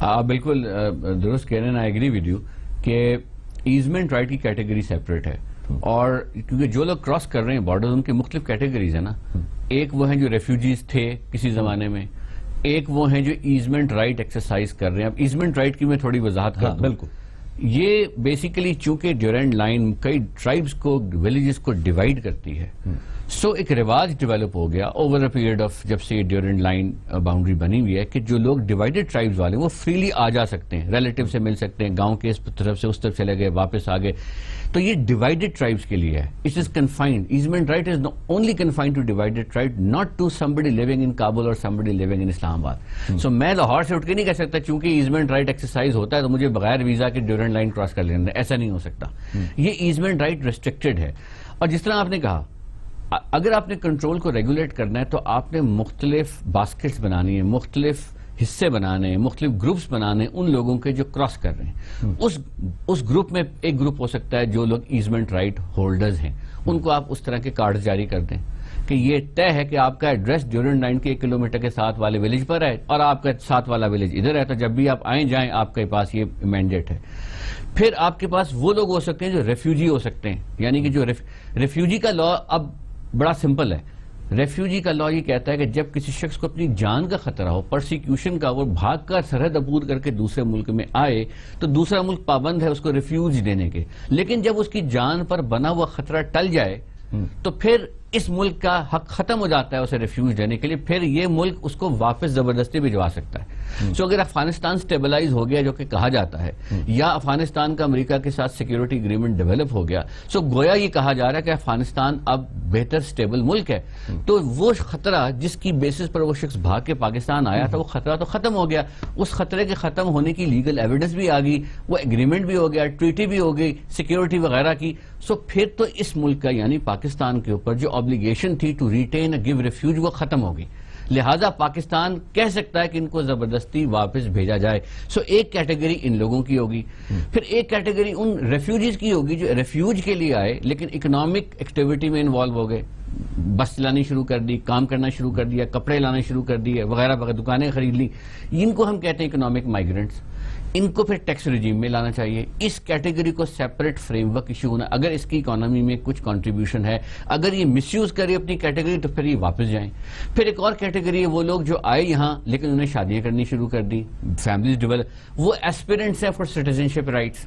آپ بالکل درست کہہ رہے ہیں. آئی ایگری ود یو کہ ایزمنٹ رائٹ کی کیٹیگری سیپریٹ ہے, اور کیونکہ جو لوگ کراس کر رہے ہیں بارڈر ان کی مختلف کیٹیگریز ہیں نا. ایک وہ ہیں جو ریفیوجیز تھے کسی زمانے میں, ایک وہ ہیں جو ایزمنٹ رائٹ ایکسرسائز کر رہے ہیں. اب ایزمنٹ رائٹ کی میں تھوڑی وضاحت کر دوں. بالکل. یہ بیسیکلی چونکہ ڈیورینڈ لائن کئی ٹرائبز کو, ولیجز کو ڈیوائیڈ کرتی ہے, سو ایک رواج ڈیولپ ہو گیا اوور اے پیریڈ آف جب سے یہ ڈیورینڈ لائن باؤنڈری بنی ہوئی ہے کہ جو لوگ ڈیوائیڈڈ ٹرائبز والے وہ فریلی آ جا سکتے ہیں, ریلیٹیو سے مل سکتے ہیں, گاؤں کے اس طرف سے اس طرف چلے گئے واپس آ گئے. تو یہ ڈیوائیڈڈ ٹرائبز کے لیے ہے. It is confined, easement right is only confined to divided tribe, not to somebody living in Kabul اور somebody living in اسلام آباد. سو میں لاہور سے اٹھ کے نہیں کہہ سکتا چونکہ ایزمنٹ رائٹ ایکسرسائز ہوتا ہے تو مجھے بغیر ویزا کے ڈیورینڈ لائن کراس کر لینا, ایسا نہیں ہو سکتا. یہ ایزمنٹ رائٹ ریسٹرکٹڈ ہے. اور جس طرح آپ نے کہا اگر آپ نے کنٹرول کو ریگولیٹ کرنا ہے تو آپ نے مختلف باسکٹس بنانی ہیں, مختلف حصے بنانے ہیں, مختلف گروپس بنانے ہیں ان لوگوں کے جو کراس کر رہے ہیں. اس گروپ میں ایک گروپ ہو سکتا ہے جو لوگ ایزمنٹ رائٹ ہولڈرز ہیں, ان کو آپ اس طرح کے کارڈز جاری کر دیں کہ یہ طے ہے کہ آپ کا ایڈریس ڈیورینڈ لائن کے 1 کلومیٹر کے ساتھ والے ولیج پر ہے اور آپ کا ساتھ والا ولیج ادھر ہے, تو جب بھی آپ آئیں جائیں آپ کے پاس یہ مینڈیٹ ہے. پھر آپ کے پاس وہ لوگ ہو سکتے ہیں جو ریفیوجی ہو سکتے ہیں, یعنی کہ جو ریفیوجی کا لا اب بڑا سمپل ہے. ریفیوجی کا لا یہ کہتا ہے کہ جب کسی شخص کو اپنی جان کا خطرہ ہو, پرسیکیوشن کا, وہ بھاگ کر سرحد عبور کر کے دوسرے ملک میں آئے تو دوسرا ملک پابند ہے اس کو ریفیوج دینے کے. لیکن جب اس کی جان پر بنا ہوا خطرہ ٹل جائے تو پھر اس ملک کا حق ختم ہو جاتا ہے اسے ریفیوج دینے کے لیے, پھر یہ ملک اس کو واپس زبردستی بھجوا سکتا ہے. سو اگر افغانستان سٹیبلائز ہو گیا جو کہ کہا جاتا ہے, یا افغانستان کا امریکہ کے ساتھ سیکیورٹی اگریمنٹ ڈیولپ ہو گیا, سو گویا یہ کہا جا رہا ہے کہ افغانستان اب بہتر سٹیبل ملک ہے, تو وہ خطرہ جس کی بیسس پر وہ شخص بھاگ کے پاکستان آیا تھا وہ خطرہ تو ختم ہو گیا. اس خطرے کے ختم ہونے کی لیگل ایویڈنس بھی آ گئی, وہ اگریمنٹ بھی ہو گیا, ٹریٹی بھی ہو گئی سیکیورٹی وغیرہ کی. سو پھر تو اس ملک کا یعنی پاکستان کے اوپر جو obligation تھی to retain a give refuge وہ ختم ہوگی. لہٰذا پاکستان کہہ سکتا ہے کہ ان کو زبردستی واپس بھیجا جائے. سو ایک کیٹیگری ان لوگوں کی ہوگی, پھر ایک کیٹیگری ان ریفیوجیز کی ہوگی جو ریفیوج کے لیے آئے لیکن اکنامک ایکٹیویٹی میں انوالو ہو گئے, بس چلانی شروع کر دی, کام کرنا شروع کر دیا, کپڑے لانا شروع کر دیے وغیرہ وغیرہ, دکانیں خرید لی. ان کو ہم کہتے ہیں اکنامک مائیگرنٹس. ان کو پھر ٹیکس ریجیم میں لانا چاہیے. اس کیٹیگری کو سیپریٹ فریم ورک ایشو ہونا, اگر اس کی اکانومی میں کچھ کنٹریبیوشن ہے, اگر یہ مس یوز کرے اپنی کیٹیگری تو پھر یہ واپس جائیں. پھر ایک اور کیٹیگری ہے وہ لوگ جو آئے یہاں لیکن انہیں شادیاں کرنی شروع کر دی, فیملیز ڈیولپ, وہ ایسپیرنٹس ہیں فار سٹیزنشپ رائٹس.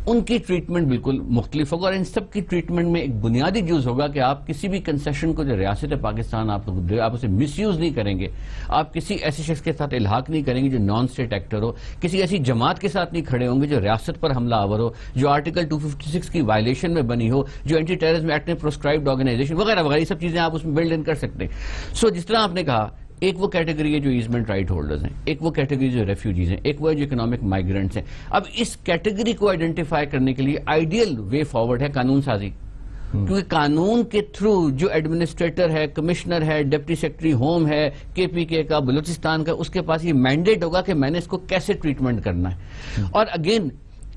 ان کی ٹریٹمنٹ بالکل مختلف ہوگا, اور ان سب کی ٹریٹمنٹ میں ایک بنیادی جز ہوگا کہ آپ کسی بھی کنسیشن کو جو ریاست پاکستان آپ اسے مس یوز نہیں کریں گے. آپ کسی ایسے شخص کے ساتھ الحاق نہیں کریں گے جو نان اسٹیٹ ایکٹر ہو, کسی ایسی جماعت کے ساتھ نہیں کھڑے ہوں گے جو ریاست پر حملہ آور ہو, جو آرٹیکل 256 کی وائلیشن میں بنی ہو, جو اینٹی ٹیررزم ایکٹ میں پروسکرائبڈ آرگنائزیشن وغیرہ وغیرہ, یہ سب چیزیں آپ اس میں بلڈ ان کر سکتے ہیں. سو جس طرح آپ نے کہا ایک وہ کیٹیگری ہے جو ایزمنٹ رائٹ ہولڈرز ہیں, ایک وہ کیٹیگری جو ریفیوجیز ہیں, ایک وہ جو اکنامک مائیگرنٹس ہیں. اب اس کیٹیگری کو آئیڈینٹیفائی کرنے کے لیے آئیڈیل وے فارورڈ ہے قانون سازی, کیونکہ قانون کے تھرو جو ایڈمنسٹریٹر ہے, کمشنر ہے, ڈپٹی سیکرٹری ہوم ہے KPK کا, بلوچستان کا, اس کے پاس یہ مینڈیٹ ہوگا کہ میں نے اس کو کیسے ٹریٹمنٹ کرنا ہے. اور اگین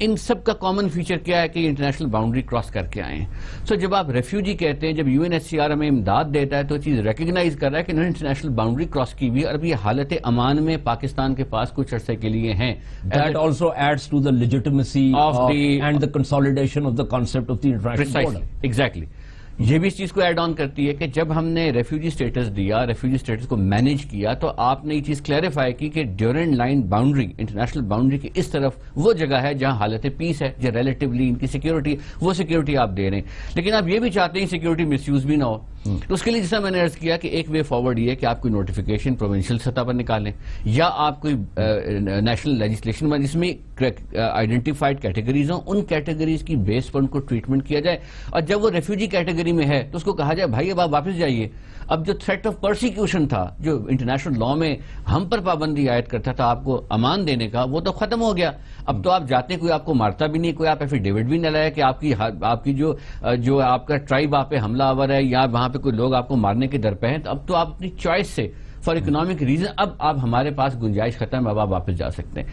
ان سب کا کامن فیچر کیا ہے کہ یہ انٹرنیشنل باؤنڈری کراس کر کے آئے ہیں. سو جب آپ ریفیوجی کہتے ہیں, جب UNHCR ہمیں امداد دیتا ہے تو چیز ریکگنائز کر رہا ہے کہ انہوں نے انٹرنیشنل باؤنڈری کراس کی ہوئی ہے, اور اب یہ حالت امان میں پاکستان کے پاس کچھ عرصے کے لیے ہیں. That also adds to the legitimacy and the consolidation of the concept of the international border. Exactly. یہ بھی اس چیز کو ایڈ آن کرتی ہے کہ جب ہم نے ریفیوجی سٹیٹس دیا, ریفیوجی سٹیٹس کو مینیج کیا, تو آپ نے یہ چیز کلیریفائی کی کہ ڈیورینڈ لائن باؤنڈری, انٹرنیشنل باؤنڈری کی اس طرف وہ جگہ ہے جہاں حالت پیس ہے, جو ریلیٹیولی ان کی سیکیورٹی, وہ سیکیورٹی آپ دے رہے ہیں. لیکن آپ یہ بھی چاہتے ہیں سیکیورٹی مس یوز بھی نہ ہو. تو اس کے لیے جیسا میں نے عرض کیا کہ ایک وے فارورڈ یہ ہے کہ آپ کوئی نوٹیفیکیشن پروونشل سطح پر نکالیں, یا آپ کوئی نیشنل لیجسلیشن جس میں آئیڈینٹیفائڈ کیٹیگریز ہوں, ان کیٹیگریز کی بیس پر ان کو ٹریٹمنٹ کیا جائے. اور جب وہ ریفیوجی کیٹیگری میں ہے تو اس کو کہا جائے بھائی اب آپ واپس جائیے. اب جو تھریٹ آف پرسیکیوشن تھا, جو انٹرنیشنل لا میں ہم پر پابندی عائد کرتا تھا آپ کو امان دینے کا, وہ تو ختم ہو گیا. اب تو آپ جاتے ہیں, کوئی آپ کو مارتا بھی نہیں, کوئی آپ ایفیڈیوٹ بھی نہ لائے کہ آپ کی جو آپ کا ٹرائب آپ پہ حملہ آور ہے, یا وہاں پہ کوئی لوگ آپ کو مارنے کے در پہ ہیں. اب تو آپ اپنی چوائس سے فار اکنامک ریزن اب آپ ہمارے پاس گنجائش ختم ہے, اب آپ واپس جا سکتے ہیں.